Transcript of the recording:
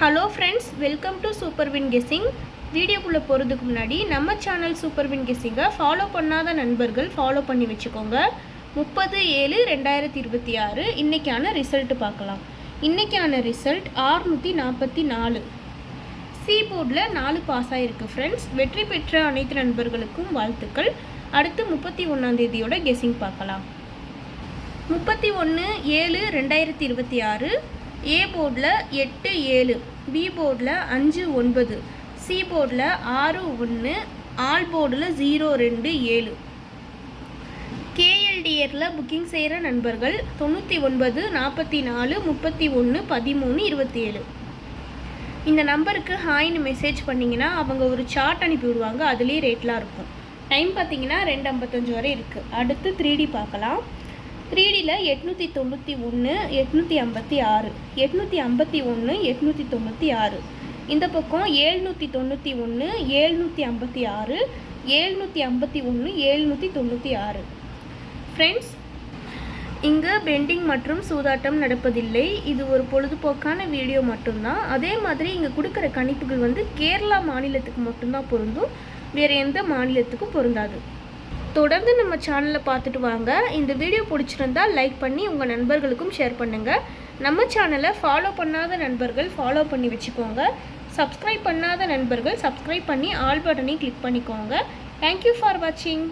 Hello friends, welcome to super win guessing. வீடியோக்குள்ளே போகிறதுக்கு முன்னாடி நம்ம சேனல் சூப்பர் வின் கெஸ்ஸிங்கை ஃபாலோ பண்ணாத நண்பர்கள் ஃபாலோ பண்ணி வச்சுக்கோங்க. 30/7/2026 இன்றைக்கான ரிசல்ட்டு பார்க்கலாம். இன்றைக்கான ரிசல்ட் 644. சி போர்டில் 4 பாஸ் ஆகிருக்கு ஃப்ரெண்ட்ஸ். வெற்றி பெற்ற அனைத்து நண்பர்களுக்கும் வாழ்த்துக்கள். அடுத்து 31ஆம் தேதியோட கெஸ்ஸிங் பார்க்கலாம். 31/7/2026 ஏ போர்டில் 8-7, பி போர்டில் 5-9, சி போர்டில் 6-1, ஆல் போர்டில் 0-2-7. கேஎல்டிஆரில் புக்கிங் செய்கிற நண்பர்கள் 99 44 31 13 27. இந்த நம்பருக்கு ஹாய்னு மெசேஜ் பண்ணிங்கன்னா அவங்க ஒரு சார்ட் அனுப்பி விடுவாங்க. அதுலேயே ரேட்லாம் இருக்கும். டைம் பார்த்தீங்கன்னா 2:55 வரை இருக்குது. அடுத்து 3D பார்க்கலாம். 3Dயில் 891 856 851 896. இந்த பக்கம் 791 756 751 796. ஃப்ரெண்ட்ஸ், இங்கே பெண்டிங் மற்றும் சூதாட்டம் நடப்பதில்லை. இது ஒரு பொழுதுபோக்கான வீடியோ மட்டும்தான். அதே மாதிரி இங்கே கொடுக்குற கணிப்புகள் கேரளா மாநிலத்துக்கு மட்டும்தான் பொருந்தும், வேறு எந்த மாநிலத்துக்கும் பொருந்தாது. தொடர்ந்து நம்ம சேனலில் பார்த்துட்டு வாங்க. இந்த வீடியோ பிடிச்சிருந்தால் லைக் பண்ணி உங்கள் நண்பர்களுக்கும் ஷேர் பண்ணுங்கள். நம்ம சேனலை ஃபாலோ பண்ணாத நண்பர்கள் ஃபாலோ பண்ணி வச்சுக்கோங்க. சப்ஸ்கிரைப் பண்ணாத நண்பர்கள் சப்ஸ்கிரைப் பண்ணி ஆல் பட்டனையும் கிளிக் பண்ணிக்கோங்க. தேங்க்யூ ஃபார் வாட்சிங்.